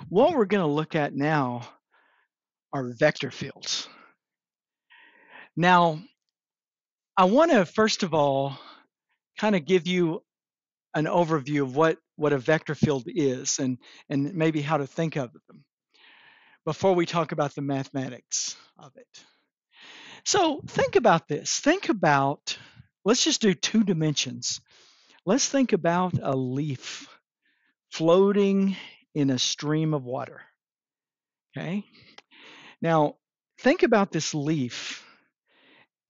What we're going to look at now are vector fields. Now, I want to first of all kind of give you an overview of what a vector field is and maybe how to think of them before we talk about the mathematics of it. So think about this. Let's just do 2 dimensions. Let's think about a leaf floating in a stream of water. Okay. Now, think about this leaf.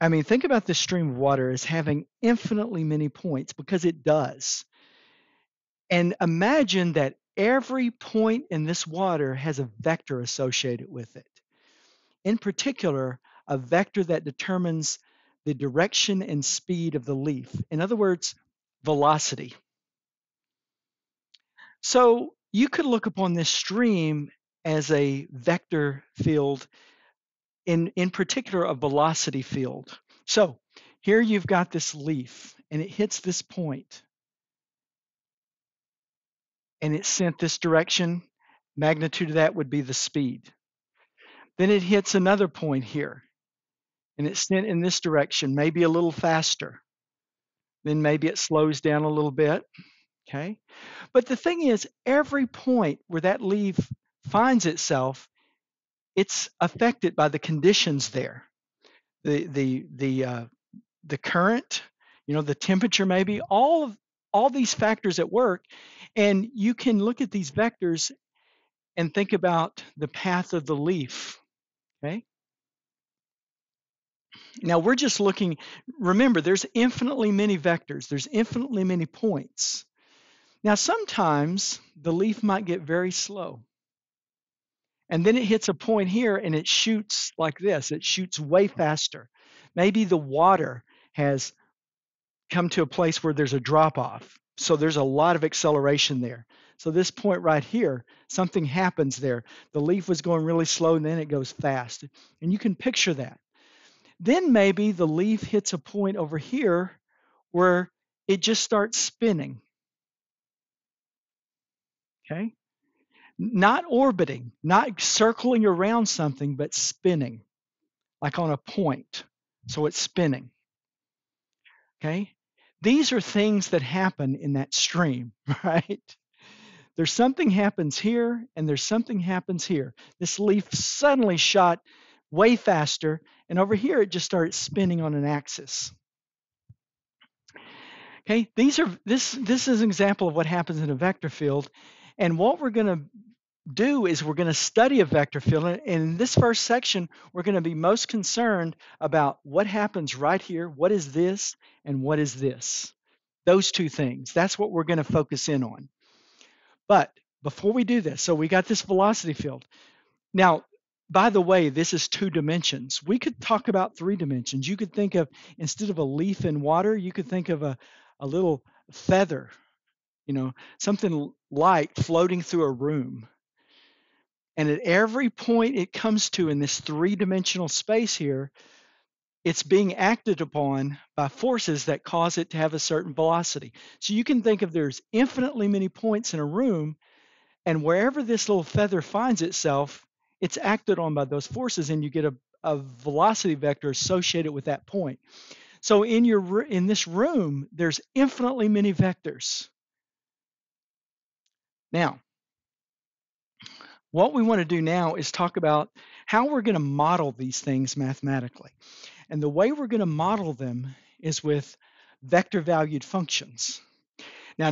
Think about this stream of water as having infinitely many points because it does. And imagine that every point in this water has a vector associated with it. In particular, a vector that determines the direction and speed of the leaf. In other words, velocity. So you could look upon this stream as a vector field, in particular a velocity field. So here you've got this leaf and it hits this point and it's sent this direction. Magnitude of that would be the speed. Then it hits another point here and it's sent in this direction, maybe a little faster. Then maybe it slows down a little bit. Okay. But the thing is, every point where that leaf finds itself, it's affected by the conditions there. The current, the temperature, maybe all these factors at work, and you can look at these vectors and think about the path of the leaf. Okay. Now we're just looking. Remember, there's infinitely many vectors. There's infinitely many points. Now sometimes the leaf might get very slow. And then it hits a point here and it shoots like this. It shoots way faster. Maybe the water has come to a place where there's a drop off. So there's a lot of acceleration there. So this point right here, something happens there. The leaf was going really slow and then it goes fast. And you can picture that. Then maybe the leaf hits a point over here where it just starts spinning. Okay? Not orbiting, not circling around something, but spinning, like on a point. So it's spinning. Okay? These are things that happen in that stream, right? There's something happens here and there's something happens here. This leaf suddenly shot way faster, and over here it just started spinning on an axis. Okay, this is an example of what happens in a vector field. And what we're going to do is we're going to study a vector field. And in this first section, we're going to be most concerned about what happens right here. What is this and what is this? Those two things. That's what we're going to focus in on. But before we do this, so we got this velocity field. Now, by the way, this is 2 dimensions. We could talk about 3 dimensions. You could think of, instead of a leaf in water, you could think of a little feather, something light floating through a room. And at every point it comes to in this 3-dimensional space here, it's being acted upon by forces that cause it to have a certain velocity. So you can think of there's infinitely many points in a room, and wherever this little feather finds itself, it's acted on by those forces, and you get a velocity vector associated with that point. So in this room, there's infinitely many vectors. Now, what we want to do now is talk about how we're going to model these things mathematically. And the way we're going to model them is with vector valued functions. Now,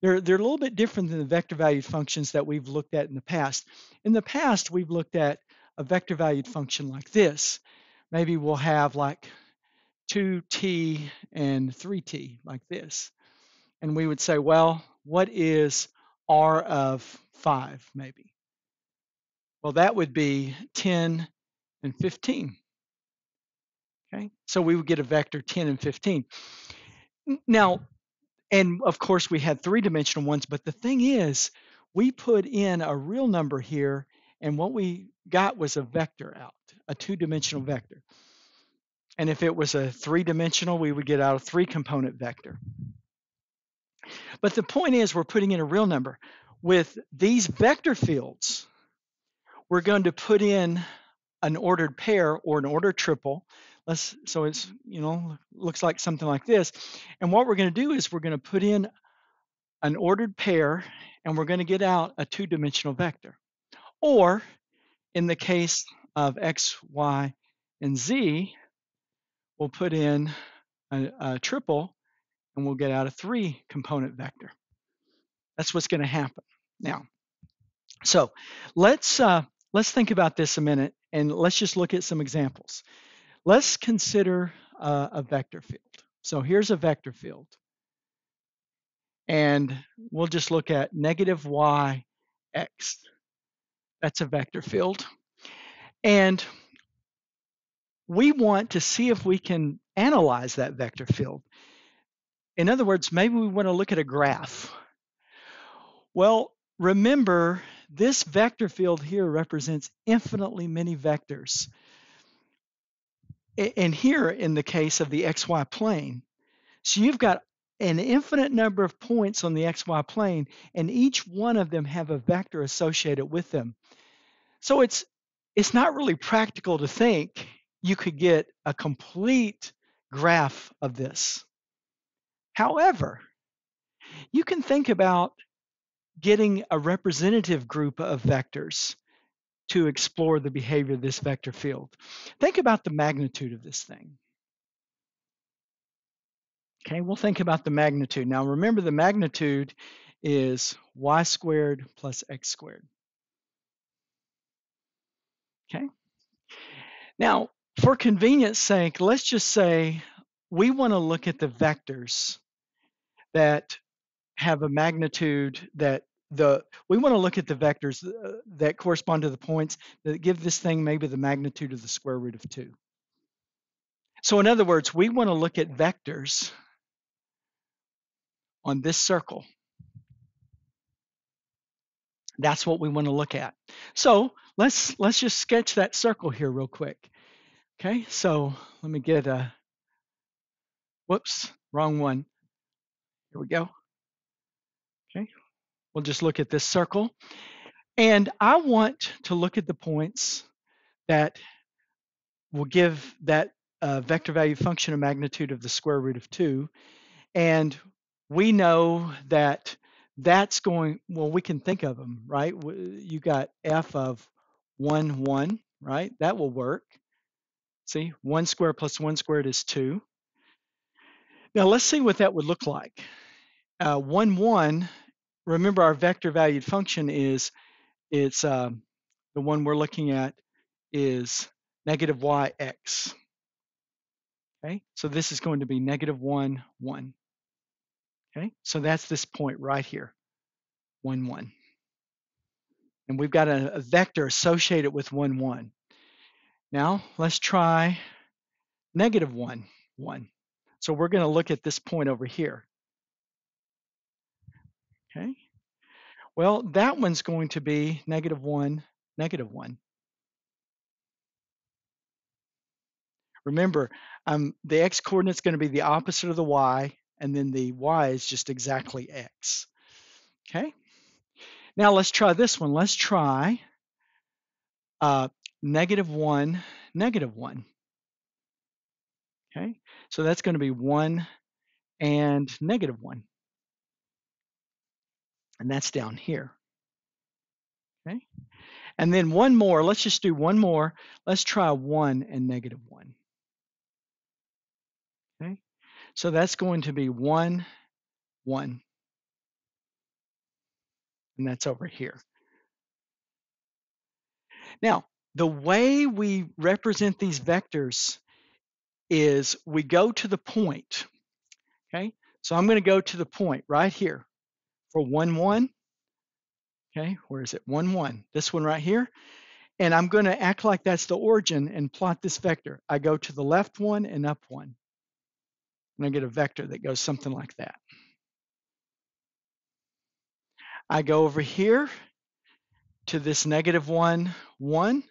they're a little bit different than the vector valued functions that we've looked at in the past. In the past, we've looked at a vector valued function like this. Maybe we'll have like 2t and 3t like this. And we would say, well, what is r of 5 maybe? Well, that would be 10 and 15. Okay, so we would get a vector 10 and 15. Now, and of course we had 3-dimensional ones, but the thing is, we put in a real number here, and what we got was a vector out, a 2-dimensional vector. And if it was a 3-dimensional, we would get out a 3-component vector. But the point is, we're putting in a real number. With these vector fields, we're going to put in an ordered pair or an ordered triple. So it's, looks like something like this. And what we're going to do is we're going to put in an ordered pair and we're going to get out a two-dimensional vector. Or in the case of x, y, and z, we'll put in a triple and we'll get out a three-component vector. That's what's going to happen. Now, so let's think about this a minute and let's just look at some examples. Let's consider a vector field. So here's a vector field. And we'll just look at negative y, x. That's a vector field. And we want to see if we can analyze that vector field. In other words, maybe we want to look at a graph. Well, remember, this vector field here represents infinitely many vectors. And here, in the case of the xy plane, so you've got an infinite number of points on the xy plane, and each one of them have a vector associated with them. So it's not really practical to think you could get a complete graph of this. However, you can think about getting a representative group of vectors to explore the behavior of this vector field. Think about the magnitude of this thing. Okay, we'll think about the magnitude. Now remember, the magnitude is y squared plus x squared. Okay. Now, for convenience sake, let's just say we want to look at the vectors that have a magnitude we want to look at the vectors that correspond to the points that give this thing maybe the magnitude of the square root of 2. So in other words, we want to look at vectors on this circle. That's what we want to look at. So let's just sketch that circle here real quick. Okay, so let me get whoops, wrong one. Here we go. Okay, we'll just look at this circle. And I want to look at the points that will give that vector value function a magnitude of the square root of 2. And we know that that's going, well, we can think of them, right? You got f of 1, 1, right? That will work. See, 1 squared plus 1 squared is 2. Now let's see what that would look like. 1, 1, remember our vector valued function is, it's the one we're looking at is negative yx. Okay, so this is going to be negative 1, 1. Okay, so that's this point right here, 1, 1. And we've got a vector associated with 1, 1. Now let's try negative 1, 1. So we're going to look at this point over here. Okay, well, that one's going to be negative 1, negative 1. Remember, the x coordinate is going to be the opposite of the y, and then the y is just exactly x. Okay, now let's try this one. Let's try negative 1, negative 1. Okay, so that's going to be 1 and negative 1. And that's down here. Okay, and then one more. Let's just do one more. Let's try 1 and negative 1. Okay, so that's going to be 1, 1. And that's over here. Now, the way we represent these vectors is we go to the point. Okay, so I'm going to go to the point right here for 1, 1. Okay, where is it? 1, 1. This one right here. And I'm going to act like that's the origin and plot this vector. I go to the left one and up one. And I get a vector that goes something like that. I go over here to this negative 1, 1.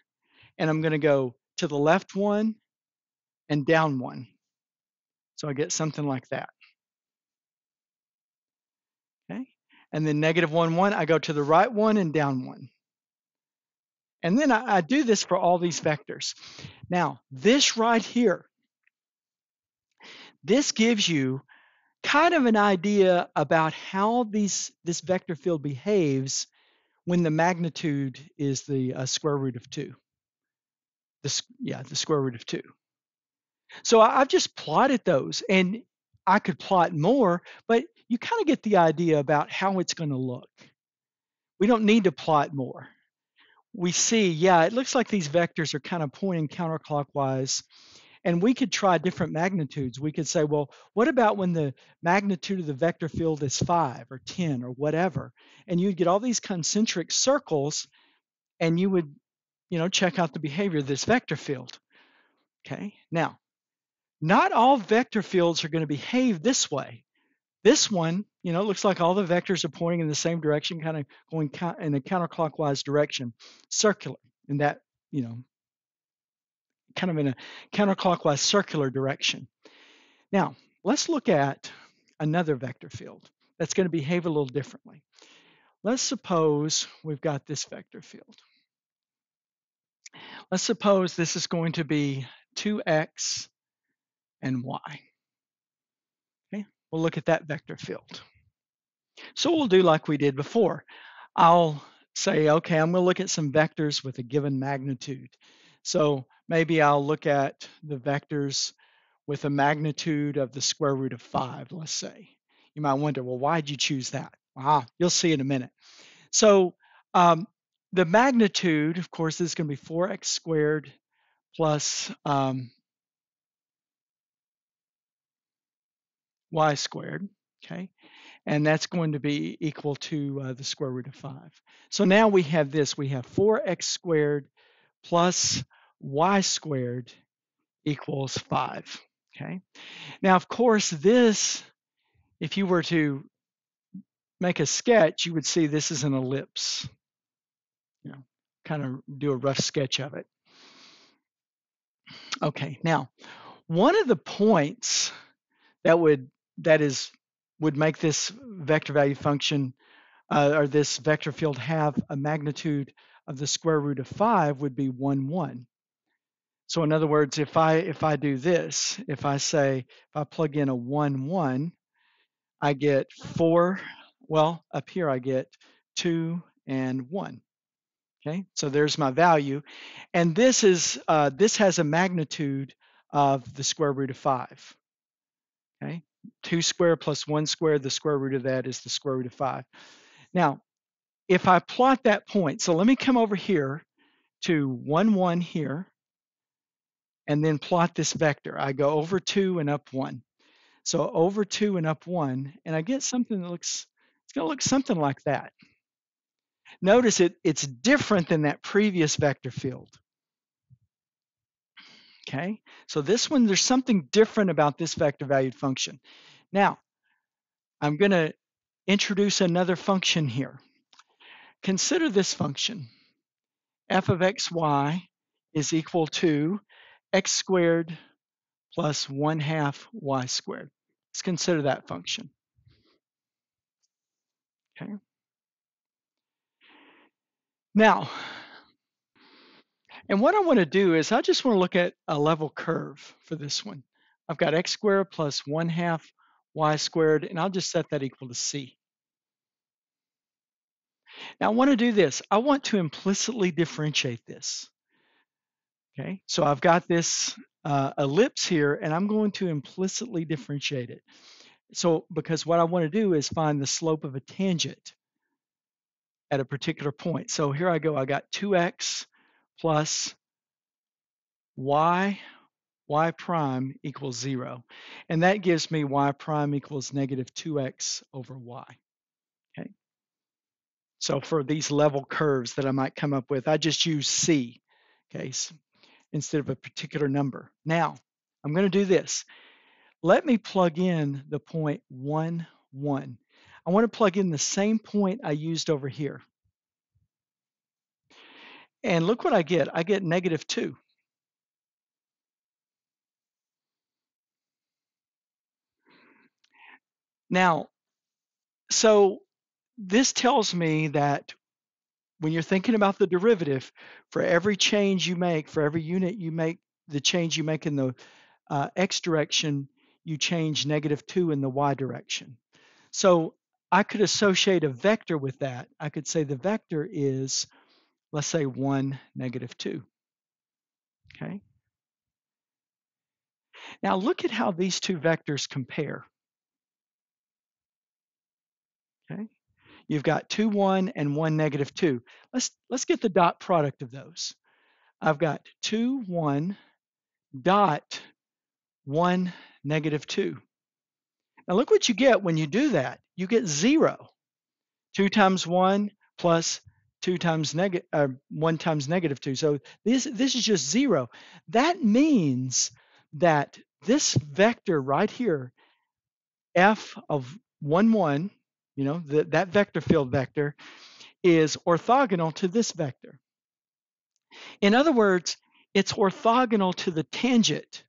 And I'm going to go to the left one and down one. So I get something like that. Okay. and then negative 1, 1, I go to the right one and down one. And then I do this for all these vectors. Now, this right here, this gives you kind of an idea about how this vector field behaves when the magnitude is the square root of 2. The square root of 2. So I've just plotted those, and I could plot more, but you kind of get the idea about how it's going to look. We don't need to plot more. We see, yeah, it looks like these vectors are kind of pointing counterclockwise, and we could try different magnitudes. We could say, well, what about when the magnitude of the vector field is 5 or 10 or whatever? And you'd get all these concentric circles, and you would, check out the behavior of this vector field. Okay, now, not all vector fields are going to behave this way. This one, it looks like all the vectors are pointing in the same direction, kind of going in a counterclockwise direction, circular, in that, kind of in a counterclockwise circular direction. Now, let's look at another vector field that's going to behave a little differently. Let's suppose we've got this vector field. Let's suppose this is going to be 2x and y. Okay, we'll look at that vector field. So we'll do like we did before. I'll say, okay, I'm going to look at some vectors with a given magnitude. So maybe I'll look at the vectors with a magnitude of the square root of 5, let's say. You might wonder, well, why did you choose that? You'll see in a minute. So the magnitude, of course, is going to be 4x squared plus y squared, okay? And that's going to be equal to the square root of 5. So now we have this. We have 4x squared plus y squared equals 5, okay? Now, of course, this, if you were to make a sketch, you would see this is an ellipse. Kind of do a rough sketch of it. Okay, now, one of the points that would make this vector value function or this vector field have a magnitude of the square root of 5 would be 1, 1. So in other words, if I do this, if I plug in a 1, 1, I get 4. Well, up here I get 2 and 1. Okay, so there's my value, and this has a magnitude of the square root of 5. Okay, 2 squared plus 1 squared, the square root of that is the square root of 5. Now, if I plot that point, so let me come over here to 1, 1 here, and then plot this vector. I go over 2 and up 1. So over 2 and up 1, and I get something that it's going to look something like that. Notice it's different than that previous vector field. Okay, so this one, there's something different about this vector valued function. Now, I'm going to introduce another function here. Consider this function. F of xy is equal to x squared plus 1/2 y squared. Let's consider that function. Okay. Now, and what I want to do is I just want to look at a level curve for this one. I've got x squared plus 1/2 y squared, and I'll just set that equal to c. Now I want to do this. I want to implicitly differentiate this. Okay, so I've got this ellipse here, and I'm going to implicitly differentiate it. So because what I want to do is find the slope of a tangent at a particular point. So here I go. I got 2x plus y prime equals 0. And that gives me y prime equals negative 2x over y. Okay. So for these level curves that I might come up with, I just use c, okay, instead of a particular number. Now, I'm going to do this. Let me plug in the point 1, 1. I want to plug in the same point I used over here. And look what I get. I get negative 2. Now, so this tells me that when you're thinking about the derivative, for every change you make, for every unit you make, the change you make in the x direction, you change -2 in the y direction. So I could associate a vector with that. I could say the vector is, let's say 1, -2. Okay. Now look at how these two vectors compare. Okay. You've got 2, 1 and 1, -2. Let's get the dot product of those. I've got 2, 1 dot 1, -2. Now look what you get when you do that. You get 0. 2 times 1 plus 2 times 1 times -2. So this is just 0. That means that this vector right here, f of 1, 1, that vector field vector, is orthogonal to this vector. In other words, it's orthogonal to the tangent.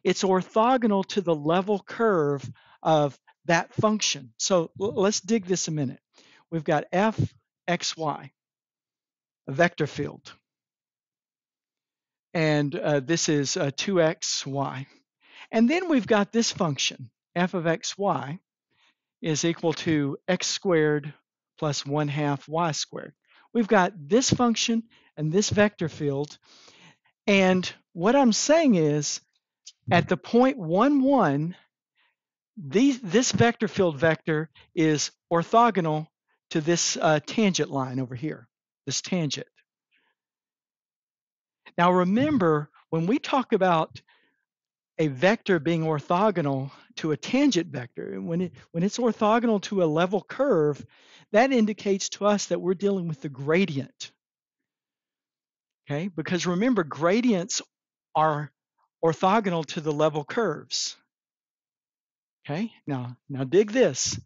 It's orthogonal to the level curve of that function. So let's dig this a minute. We've got f x y, a vector field, and this is 2xy. And then we've got this function, f of xy is equal to x squared plus 1/2 y squared. We've got this function and this vector field. And what I'm saying is, at the point 1, 1, this vector field vector is orthogonal to this tangent line over here, this tangent. Now remember, when we talk about a vector being orthogonal to a tangent vector, when it's orthogonal to a level curve, that indicates to us that we're dealing with the gradient. Okay, because remember, gradients are orthogonal to the level curves. Okay, now dig this.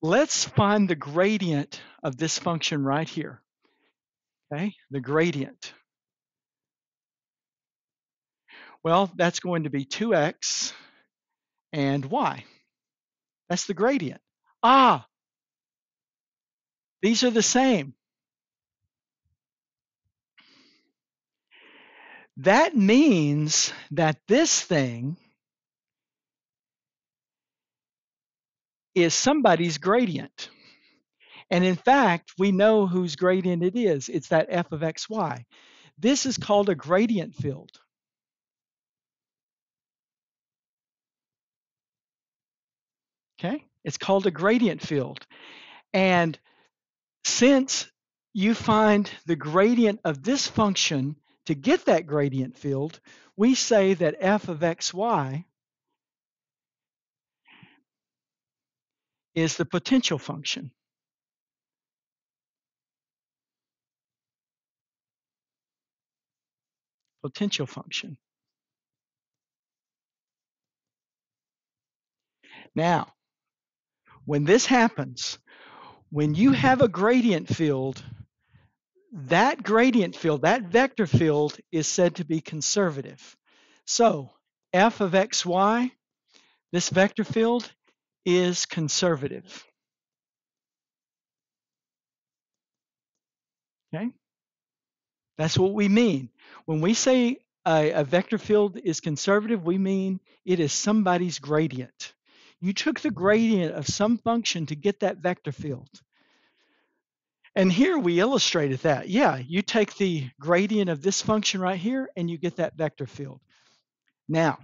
Let's find the gradient of this function right here. Okay, the gradient. Well, that's going to be 2x and y. That's the gradient. Ah, these are the same. That means that this thing is somebody's gradient. And in fact, we know whose gradient it is. It's that f of xy. This is called a gradient field. Okay, it's called a gradient field. And since you find the gradient of this function to get that gradient field, we say that f of xy is the potential function. Potential function. Now, when this happens, when you have a gradient field, that vector field is said to be conservative. So f of xy, this vector field, is conservative. Okay? That's what we mean. When we say a vector field is conservative, we mean it is somebody's gradient. You took the gradient of some function to get that vector field. And here we illustrated that. Yeah, you take the gradient of this function right here and you get that vector field. Now,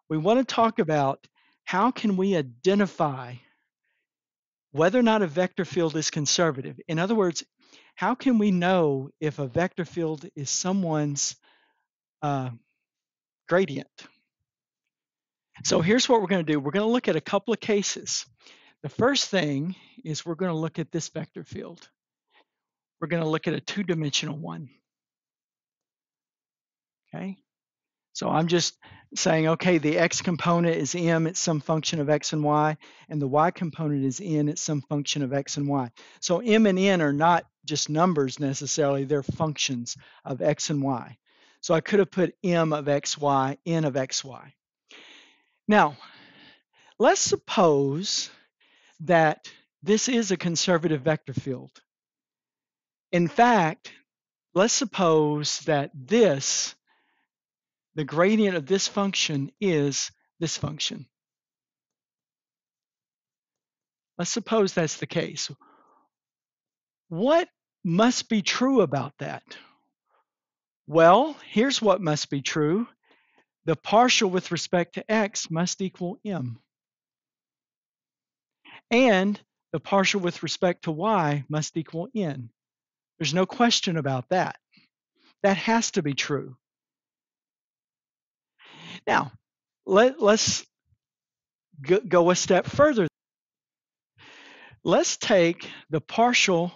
we want to talk about how can we identify whether or not a vector field is conservative. In other words, how can we know if a vector field is someone's gradient? So here's what we're going to do. We're going to look at a couple of cases. The first thing is we're going to look at this vector field. We're going to look at a two-dimensional one. Okay. So I'm just saying, okay, the x component is m at some function of x and y, and the y component is n at some function of x and y. So m and n are not just numbers necessarily, they're functions of x and y. So I could have put m of xy, n of xy. Now, let's suppose that this is a conservative vector field. In fact, let's suppose that the gradient of this function is this function. Let's suppose that's the case. What must be true about that? Well, here's what must be true. The partial with respect to x must equal m. And the partial with respect to y must equal n. There's no question about that. That has to be true. Now, let's go a step further. Let's take the partial,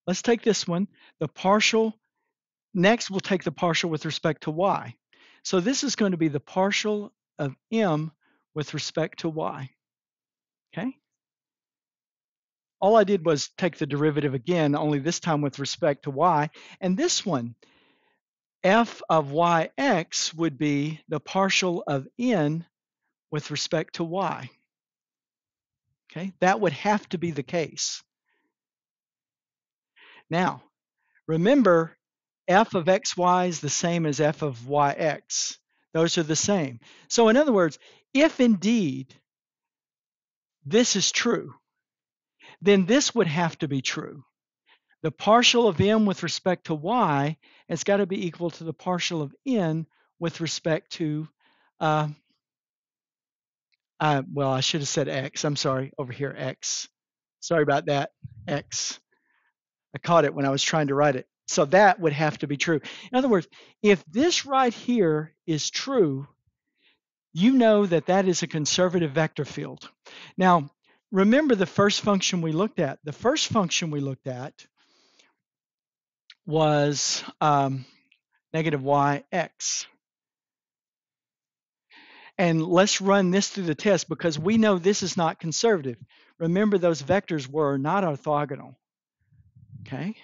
let's take this one, the partial. Next, we'll take the partial with respect to y. So this is going to be the partial of m with respect to y. Okay? All I did was take the derivative again, only this time with respect to y. And this one, f of yx would be the partial of n with respect to y. Okay? That would have to be the case. Now, remember, f of xy is the same as f of yx. Those are the same. So in other words, if indeed this is true, then this would have to be true. The partial of m with respect to y has got to be equal to the partial of n with respect to, well, I should have said x. I'm sorry, over here, x. Sorry about that, x. I caught it when I was trying to write it. So that would have to be true. In other words, if this right here is true, you know that that is a conservative vector field. Now, remember the first function we looked at. The first function we looked at was negative yx. And let's run this through the test because we know this is not conservative. Remember, those vectors were not orthogonal. Okay?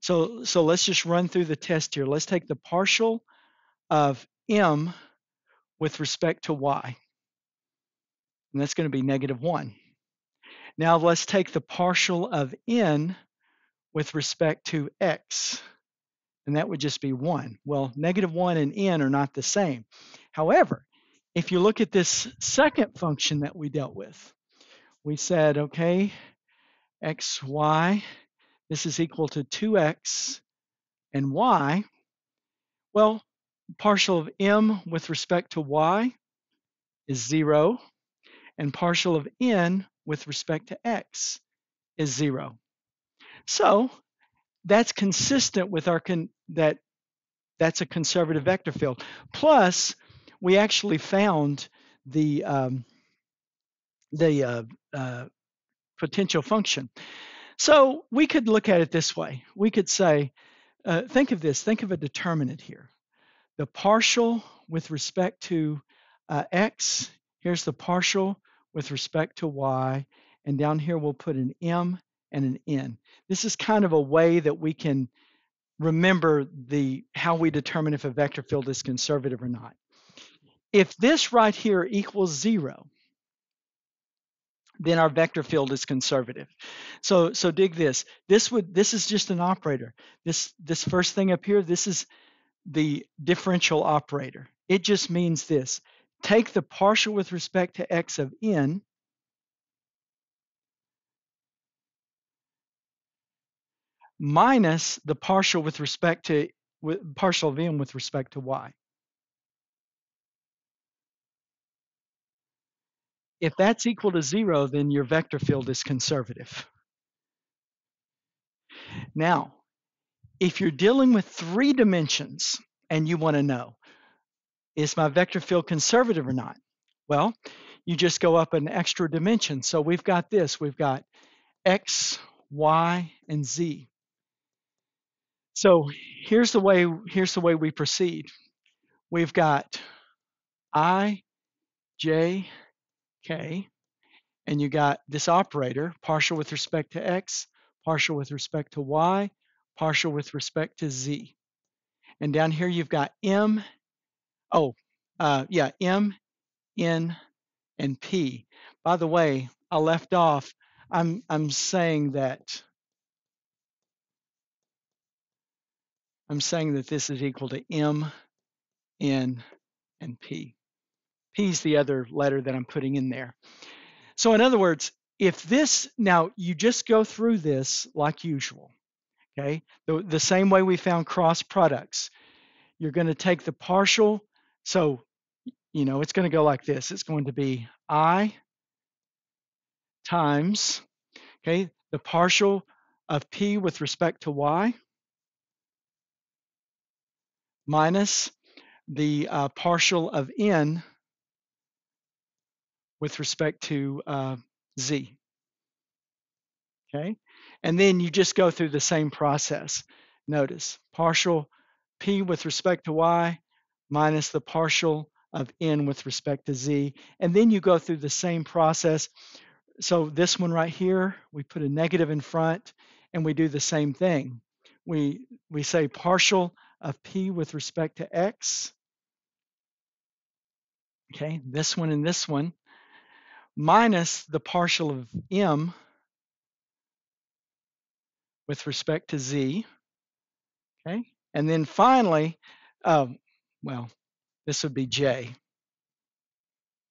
So let's just run through the test here. Let's take the partial of m with respect to y. And that's going to be negative 1. Now let's take the partial of n with respect to x. And that would just be 1. Well, negative 1 and n are not the same. However, if you look at this second function that we dealt with, we said, okay, xy, this is equal to 2x and y. Well, partial of m with respect to y is 0, and partial of n with respect to x is 0. So that's consistent with our that's a conservative vector field. Plus, we actually found the potential function. So we could look at it this way. We could say, think of this, think of a determinant here. The partial with respect to x, here's the partial with respect to y, and down here we'll put an m and an n. This is kind of a way that we can remember how we determine if a vector field is conservative or not. If this right here equals 0, then our vector field is conservative. So dig this. This is just an operator. This first thing up here, this is the differential operator. It just means this. Take the partial with respect to x of n minus the partial with respect to partial of n with respect to y. If that's equal to 0, then your vector field is conservative. Now, if you're dealing with 3 dimensions and you want to know, is my vector field conservative or not? Well, you just go up an extra dimension. So we've got this. We've got x, y, and z. So here's the way we proceed. We've got I, j, k, and you got this operator, partial with respect to x, partial with respect to y, partial with respect to z. And down here you've got m, m, n, and p. By the way, I left off, I'm saying that this is equal to M, N, and P. P is the other letter that I'm putting in there. So in other words, if this, now you just go through this like usual, okay? The same way we found cross products. You're going to take the partial, so, it's going to go like this. It's going to be I times, okay, the partial of P with respect to Y minus the partial of N with respect to Z, okay? And then you just go through the same process. Notice, partial P with respect to Y minus the partial of N with respect to Z. And then you go through the same process. So this one right here, we put a negative in front and we do the same thing. We say partial of P with respect to X, okay, this one and this one, minus the partial of M with respect to Z, okay? And then finally, well, this would be J.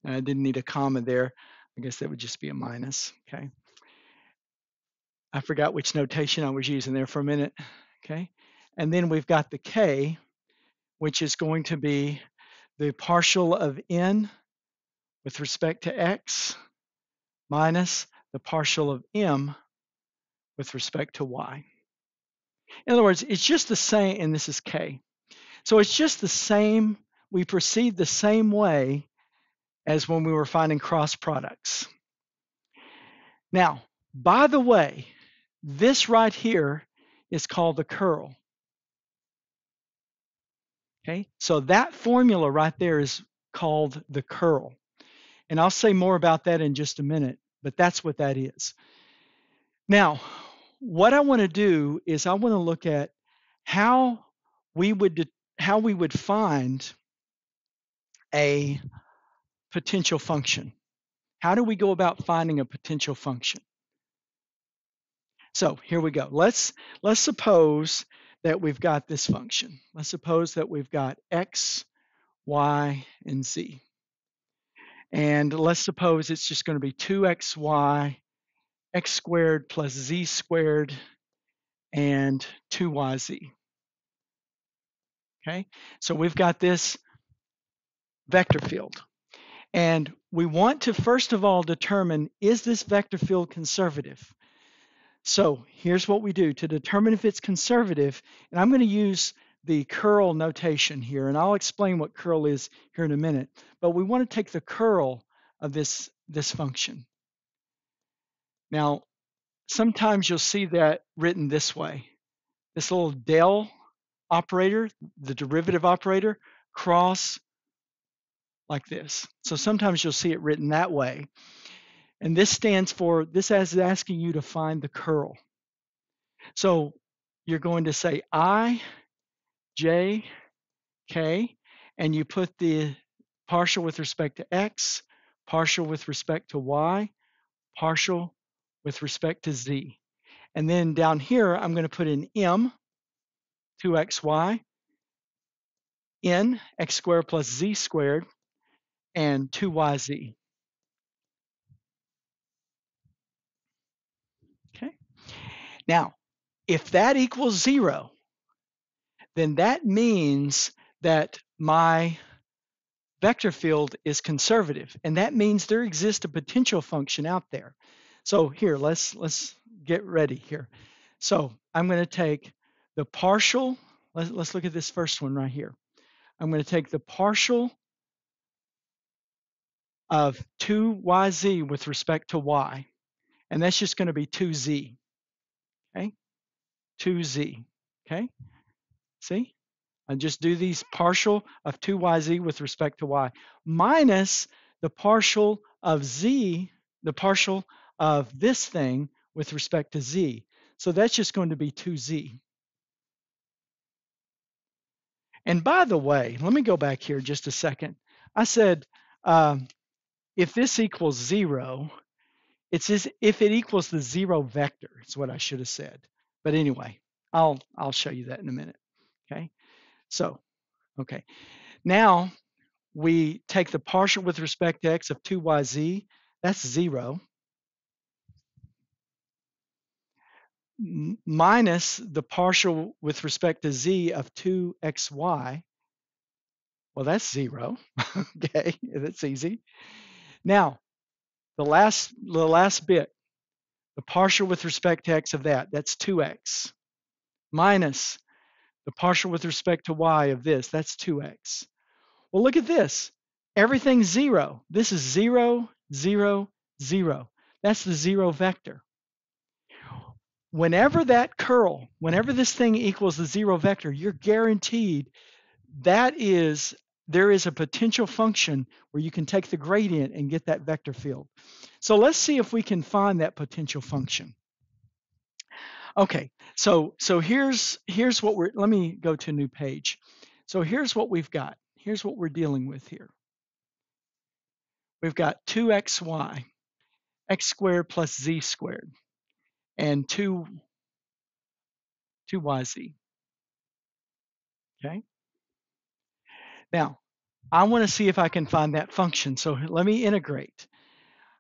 I didn't need a comma there. I guess that would just be a minus, okay? I forgot which notation I was using there for a minute, okay? And then we've got the K, which is going to be the partial of N with respect to X minus the partial of M with respect to Y. In other words, it's just the same, and this is K. So it's just the same, we proceed the same way as when we were finding cross products. Now, by the way, this right here is called the curl. Okay, so that formula right there is called the curl. And I'll say more about that in just a minute, but that's what that is. Now, what I want to do is I want to look at how we would find a potential function. How do we go about finding a potential function? So here we go. Let's suppose that we've got this function. Let's suppose that we've got x, y, and z. And let's suppose it's just going to be 2xy, x squared plus z squared, and 2yz. Okay, so we've got this vector field. And we want to first of all determine, is this vector field conservative? So here's what we do to determine if it's conservative, and I'm going to use the curl notation here, and I'll explain what curl is here in a minute. But we want to take the curl of this function. Now, sometimes you'll see that written this way. This little del operator, the derivative operator, cross like this. So sometimes you'll see it written that way. And this stands for, this is asking you to find the curl. So you're going to say I, J, K, and you put the partial with respect to X, partial with respect to Y, partial with respect to Z. And then down here, I'm going to put in M, 2xy, N, x squared plus z squared, and 2yz. Okay. Now, if that equals 0, then that means that my vector field is conservative, and that means there exists a potential function out there. So here, let's get ready here. So I'm going to take the partial, let's look at this first one right here. I'm going to take the partial of 2yz with respect to y, and that's just going to be 2z, okay? 2z, okay? See? I just do these partial of 2yz with respect to y minus the partial of z, the partial of this thing with respect to z. So that's just going to be 2z. And by the way, let me go back here just a second. I said if this equals 0, It's as if it equals the zero vector, is what I should have said. But anyway, I'll show you that in a minute. Okay. So, okay. Now we take the partial with respect to x of 2yz, that's 0, minus the partial with respect to z of 2xy. Well, that's 0. Okay, that's easy. Now, the last bit, the partial with respect to x of that's 2x, minus the partial with respect to y of this, that's 2x. Well, look at this. Everything's 0. This is 0, 0, 0. That's the 0 vector. Whenever whenever this thing equals the 0 vector, you're guaranteed there is a potential function where you can take the gradient and get that vector field. So let's see if we can find that potential function. Okay, so here's what let me go to a new page. So here's what we've got. Here's what we're dealing with here. We've got 2xy, x squared plus z squared, and 2yz. Okay. Now, I want to see if I can find that function. So let me integrate.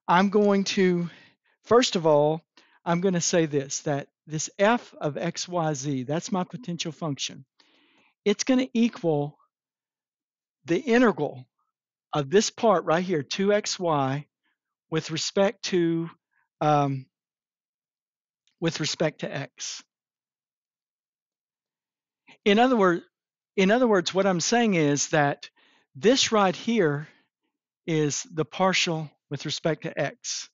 I'm going to, first of all, I'm going to say that this f of xyz, that's my potential function. It's going to equal the integral of this part right here, 2xy, with respect to x. In other words, what I'm saying is that this right here is the partial with respect to x.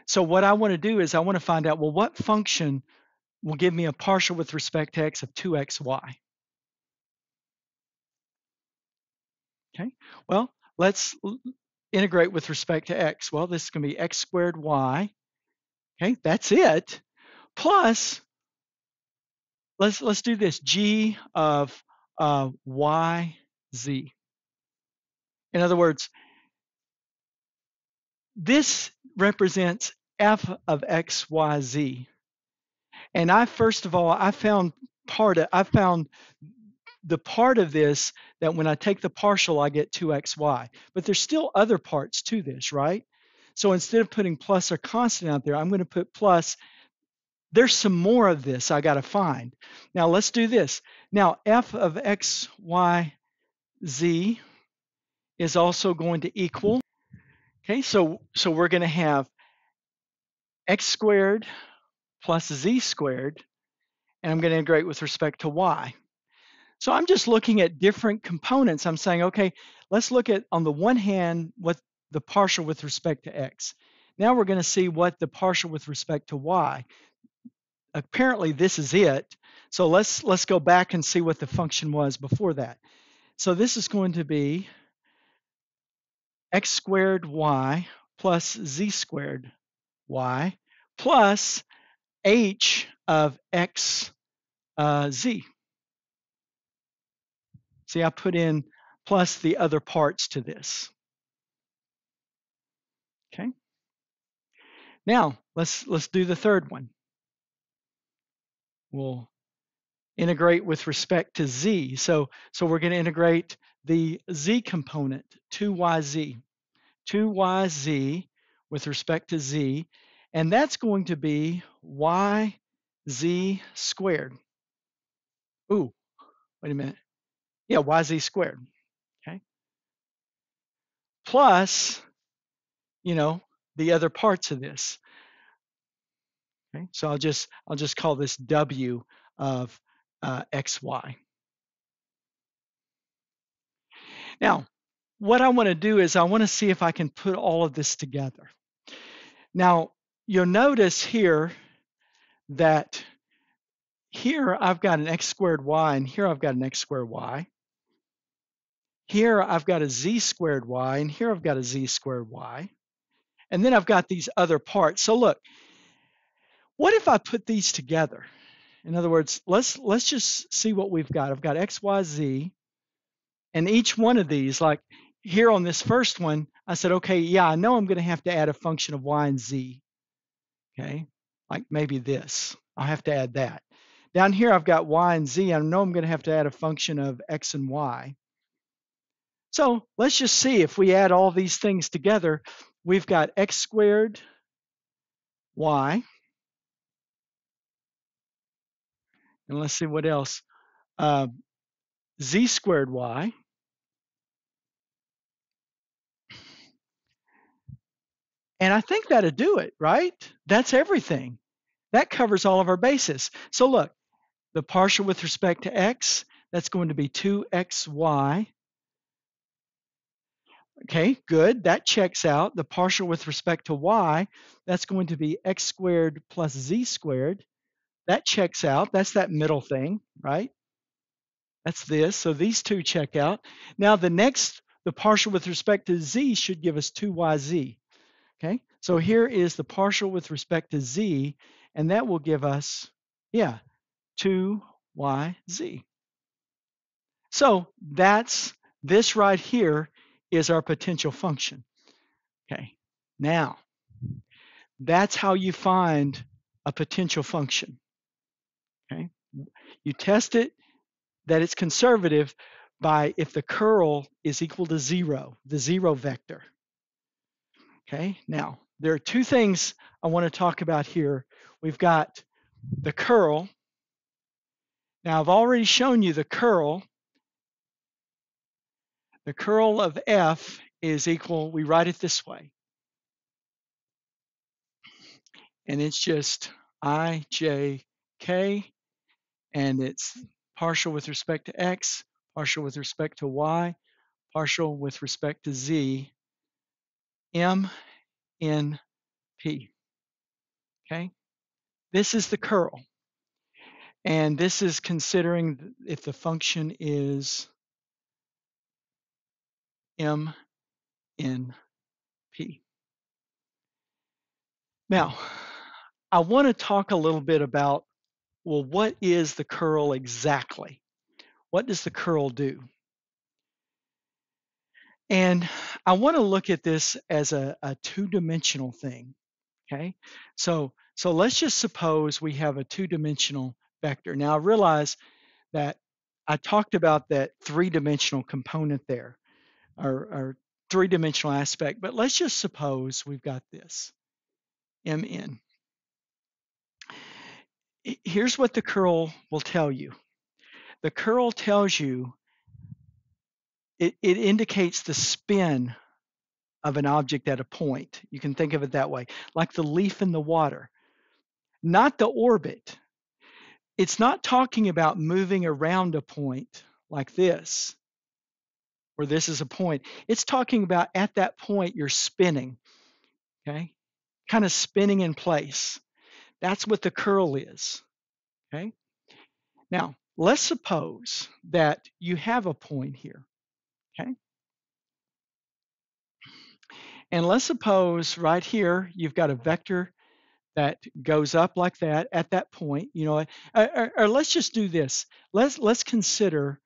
So what I want to do is I want to find out, well, what function will give me a partial with respect to x of 2xy? Okay, well, let's integrate with respect to x. Well, this is going to be x squared y. Okay, that's it. Plus, let's do this, g of y z. In other words, this represents f of x, y, z. And I found the part of this that when I take the partial, I get 2xy. But there's still other parts to this, right? So instead of putting plus or constant out there, I'm going to put plus. There's some more of this I got to find. Now let's do this. Now f of x, y, z is also going to equal. Okay, so we're going to have x squared plus z squared, and I'm going to integrate with respect to y. So I'm just looking at different components. I'm saying, okay, let's look at, on the one hand, what the partial with respect to x. Now we're going to see what the partial with respect to y. Apparently this is it. So let's go back and see what the function was before that. So this is going to be x squared y plus z squared y plus h of x z. See, I put in plus the other parts to this. Okay. Now let's do the third one. We'll integrate with respect to z. So we're going to integrate the z component, 2yz with respect to z, and that's going to be yz squared. Ooh, wait a minute. Yeah, yz squared. Okay. Plus, the other parts of this. Okay. So I'll just call this w of xy. Now, what I want to do is I want to see if I can put all of this together. Now, you'll notice here that here I've got an x squared y, and here I've got an x squared y. Here I've got a z squared y, and here I've got a z squared y. And then I've got these other parts. So look, what if I put these together? In other words, let's just see what we've got. I've got x, y, z, and each one of these, like here on this first one, I said, okay, yeah, I know I'm going to have to add a function of y and z. Okay, like maybe this. I'll have to add that. Down here, I've got y and z. I know I'm going to have to add a function of x and y. So let's just see if we add all these things together. We've got x squared y, and let's see what else. Uh, z squared y, and I think that'll do it, right? That's everything. That covers all of our bases. So look, the partial with respect to x, that's going to be 2xy. Okay, good. That checks out. The partial with respect to y, that's going to be x squared plus z squared. That checks out. That's that middle thing, right? That's this. So these two check out. Now the partial with respect to z should give us 2yz. Okay, so here is the partial with respect to z, and that will give us, yeah, 2yz. So this right here is our potential function. Okay, now that's how you find a potential function. Okay, you test it that it's conservative by if the curl is equal to 0, the 0 vector. Okay, now there are two things I want to talk about here. We've got the curl. Now I've already shown you the curl. The curl of f is equal, we write it this way, and it's just ijk, and it's partial with respect to x, partial with respect to y, partial with respect to z, m n p. Okay, this is the curl, and this is considering if the function is m n p. Now, I want to talk a little bit about, well, what is the curl exactly? What does the curl do? And I want to look at this as a two-dimensional thing. Okay, so let's just suppose we have a two-dimensional vector. Now I realize that I talked about that three-dimensional component there, or three-dimensional aspect, but let's just suppose we've got this mn. Here's what the curl will tell you. The curl tells you, it indicates the spin of an object at a point. You can think of it that way, like the leaf in the water, not the orbit. It's not talking about moving around a point like this, where this is a point. It's talking about at that point you're spinning, okay? Kind of spinning in place. That's what the curl is, okay? Now, let's suppose that you have a point here, okay? And let's suppose right here you've got a vector that goes up like that at that point, you know, or let's just do this. Let's consider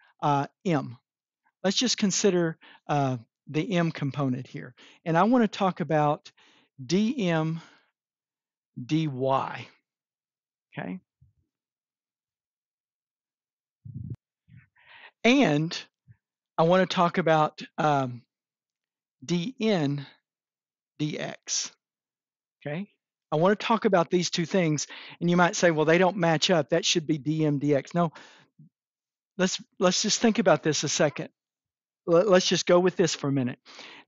m. Let's just consider the m component here, and I want to talk about dm dy. Okay, and I want to talk about dn dx. Okay, I want to talk about these two things, and you might say, well, they don't match up. That should be dm dx. No, let's just think about this a second. Let's just go with this for a minute.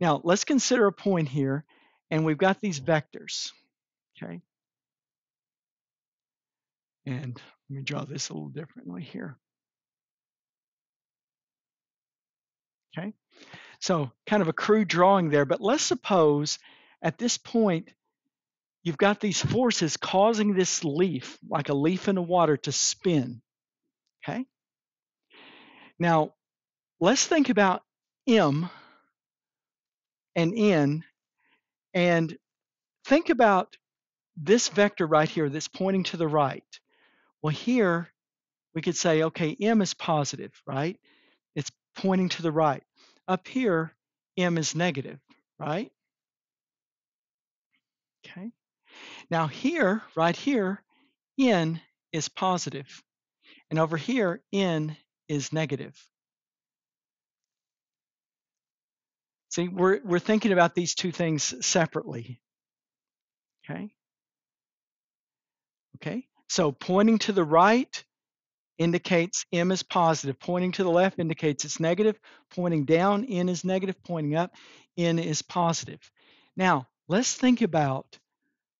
Now, let's consider a point here, and we've got these vectors, okay? And let me draw this a little differently here, okay? So kind of a crude drawing there, but let's suppose at this point, you've got these forces causing this leaf, like a leaf in the water, to spin, okay? Now, let's think about m and n, and think about this vector right here that's pointing to the right. Well, here we could say, okay, m is positive, right? It's pointing to the right. Up here, m is negative, right? Okay. Now here, right here, n is positive, and over here, n is negative. See, we're thinking about these two things separately. Okay. Okay. So pointing to the right indicates m is positive. Pointing to the left indicates it's negative. Pointing down, n is negative. Pointing up, n is positive. Now, let's think about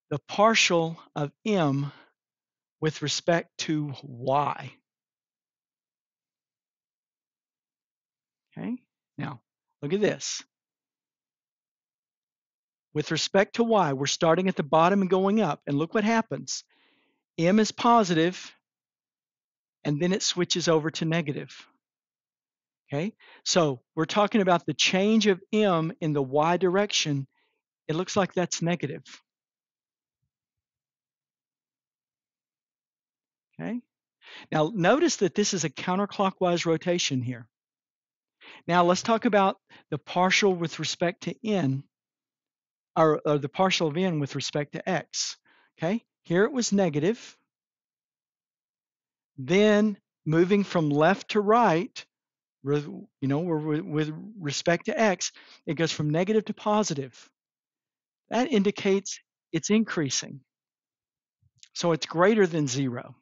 the partial of m with respect to y. Okay. Now, look at this. With respect to y, we're starting at the bottom and going up. And look what happens. M is positive, and then it switches over to negative. Okay, so we're talking about the change of m in the y direction. It looks like that's negative. Okay, now notice that this is a counterclockwise rotation here. Now let's talk about the partial with respect to n, or the partial of n with respect to x. Okay, here it was negative. Then moving from left to right, with respect to x, it goes from negative to positive. That indicates it's increasing. So it's greater than 0.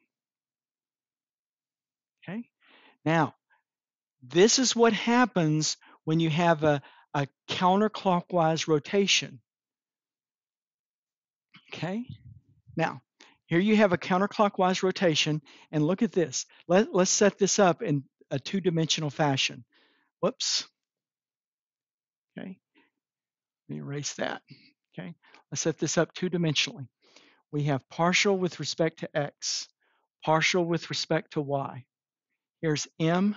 Okay. Now, this is what happens when you have a counterclockwise rotation. Okay. Now, here you have a counterclockwise rotation, and look at this. Let's set this up in a two-dimensional fashion. Whoops. Okay. Let me erase that. Okay. Let's set this up two-dimensionally. We have partial with respect to x, partial with respect to y. Here's m,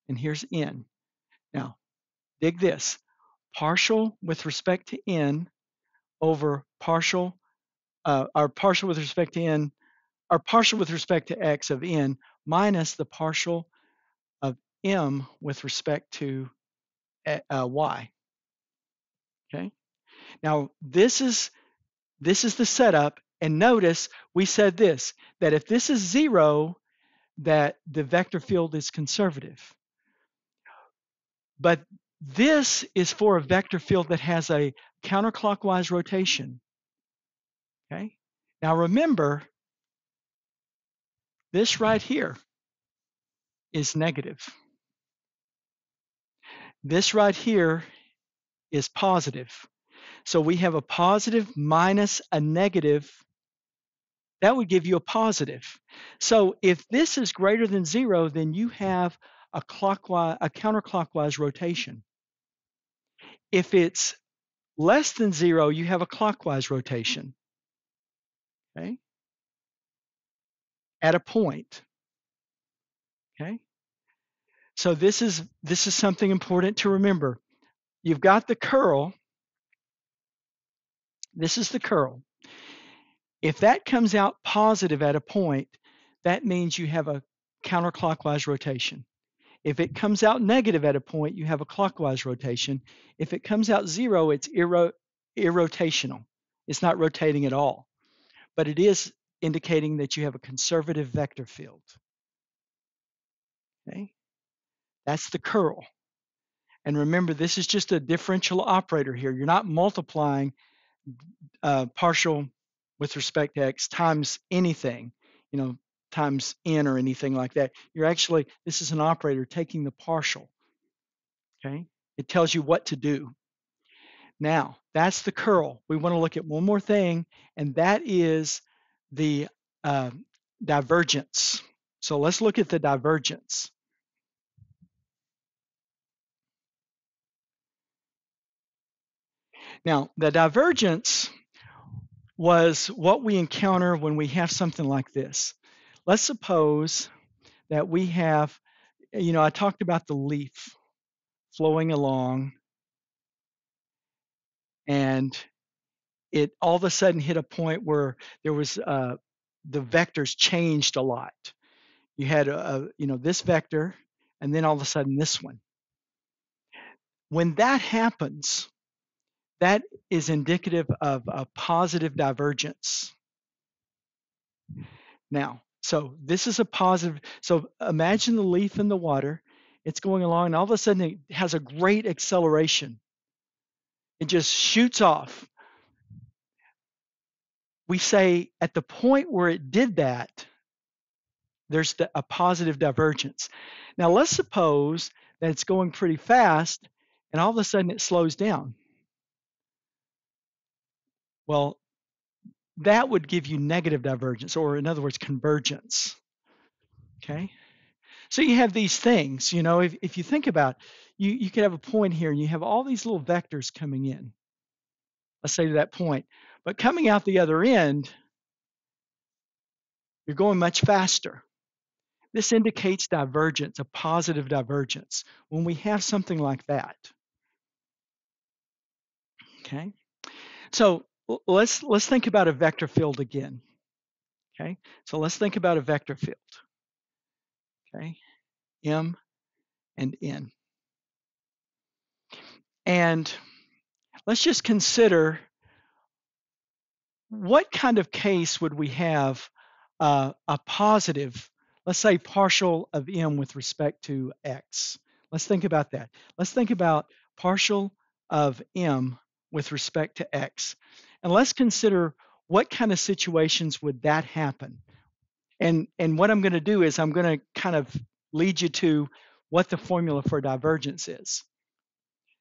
and here's n. Now, dig this. Partial with respect to n over partial, or partial with respect to n, or partial with respect to x of n minus the partial of m with respect to y. Okay. Now this is the setup, and notice we said this, that if this is 0, that the vector field is conservative. But this is for a vector field that has a counterclockwise rotation. Okay. Now remember, this right here is negative. This right here is positive. So we have a positive minus a negative. That would give you a positive. So if this is greater than 0, then you have a counterclockwise rotation. If it's less than 0, you have a clockwise rotation. Okay? At a point. Okay? So this is something important to remember. You've got the curl. This is the curl. If that comes out positive at a point, that means you have a counterclockwise rotation. If it comes out negative at a point, you have a clockwise rotation. If it comes out 0, it's irrotational. It's not rotating at all. But it is indicating that you have a conservative vector field. Okay? That's the curl. And remember, this is just a differential operator here. You're not multiplying partial with respect to x times anything, times n or anything like that. This is an operator taking the partial. Okay, it tells you what to do. Now, that's the curl. We want to look at one more thing, and that is the divergence. So let's look at the divergence. Now, the divergence was what we encounter when we have something like this. Let's suppose that we have, I talked about the leaf flowing along, and it all of a sudden hit a point where there was the vectors changed a lot. You had this vector, and then all of a sudden this one. When that happens, that is indicative of a positive divergence. Now, so this is a positive. So imagine the leaf in the water. It's going along, and all of a sudden it has a great acceleration. It just shoots off. We say at the point where it did that, there's a positive divergence. Now, let's suppose that it's going pretty fast, and all of a sudden it slows down. Well, that would give you negative divergence, or in other words, convergence. Okay. So you have these things, if you think about it, you could have a point here and you have all these little vectors coming in, let's say to that point, but coming out the other end, you're going much faster. This indicates divergence, a positive divergence, when we have something like that. Okay. So let's think about a vector field again. Okay. So let's think about a vector field. Okay. M and N. And let's just consider what kind of case would we have a positive, let's say partial of M with respect to X. Let's think about that. Let's think about partial of M with respect to X. And let's consider what kind of situations would that happen. And what I'm going to do is I'm going to kind of lead you to what the formula for divergence is.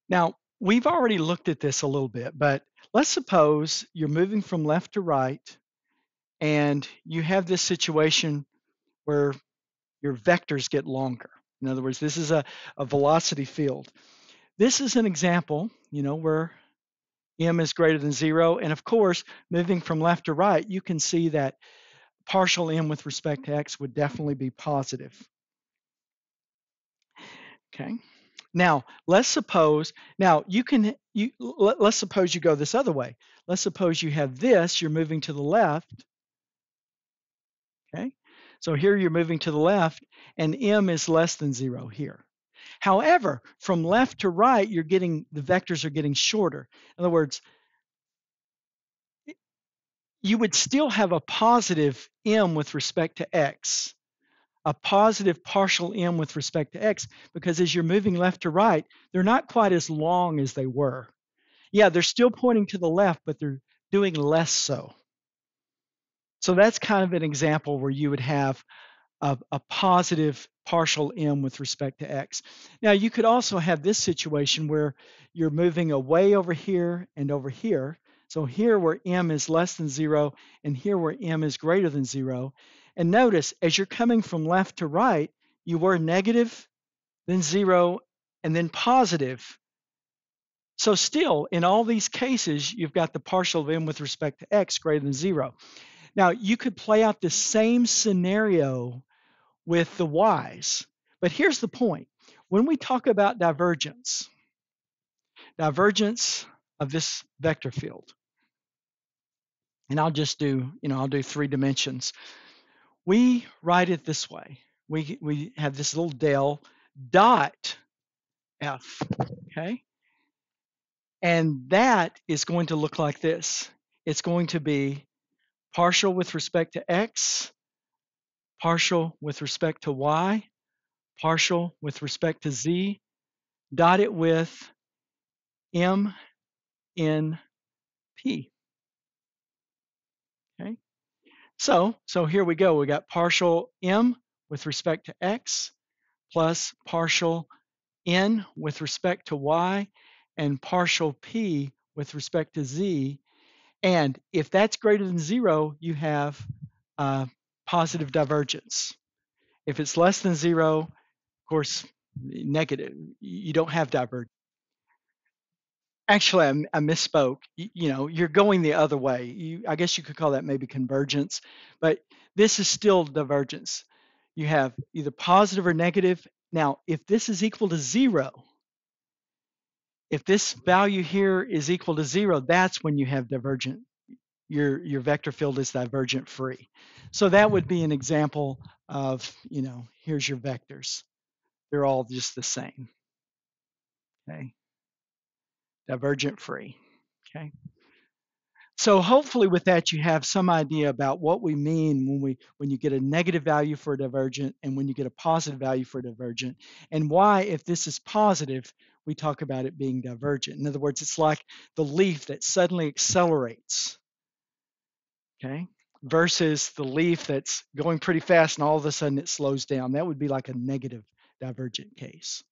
Now, we've already looked at this a little bit, but let's suppose you're moving from left to right and you have this situation where your vectors get longer. In other words, this is a velocity field. This is an example, where m is greater than 0. And of course, moving from left to right, you can see that partial m with respect to x would definitely be positive. Okay. Now, let's suppose let's suppose you go this other way. Let's suppose you have this, you're moving to the left. Okay. So here you're moving to the left and m is less than 0 here. However, from left to right, the vectors are getting shorter. In other words, you would still have a positive m with respect to x, a positive partial m with respect to x, because as you're moving left to right, they're not quite as long as they were. Yeah, they're still pointing to the left, but they're doing less so. So that's kind of an example where you would have a positive partial m with respect to x. Now, you could also have this situation where you're moving away over here and over here. So here where m is less than 0 and here where m is greater than 0. And notice, as you're coming from left to right, you were negative, then 0, and then positive. So still, in all these cases, you've got the partial of m with respect to x greater than 0. Now, you could play out the same scenario with the y's. But here's the point. When we talk about divergence of this vector field, and I'll do 3 dimensions. We write it this way. We have this little del dot f, okay? And that is going to look like this. It's going to be partial with respect to x, partial with respect to y, partial with respect to z, dot it with m in p. Okay. So here we go. We got partial m with respect to x plus partial n with respect to y and partial p with respect to z. And if that's greater than 0, you have positive divergence. If it's less than 0, of course, negative. You don't have divergence. Actually, I misspoke. You're going the other way. I guess you could call that maybe convergence, but this is still divergence. You have either positive or negative. Now, if this is equal to 0, if this value here is equal to 0, that's when you have divergent. Your vector field is divergent free. So that would be an example of, here's your vectors. They're all just the same. Okay. divergent free. Okay. So hopefully with that you have some idea about what we mean when you get a negative value for a divergent and when you get a positive value for a divergent, and why, if this is positive, we talk about it being divergent. In other words, it's like the leaf that suddenly accelerates, okay, versus the leaf that's going pretty fast and all of a sudden it slows down. That would be like a negative divergent case.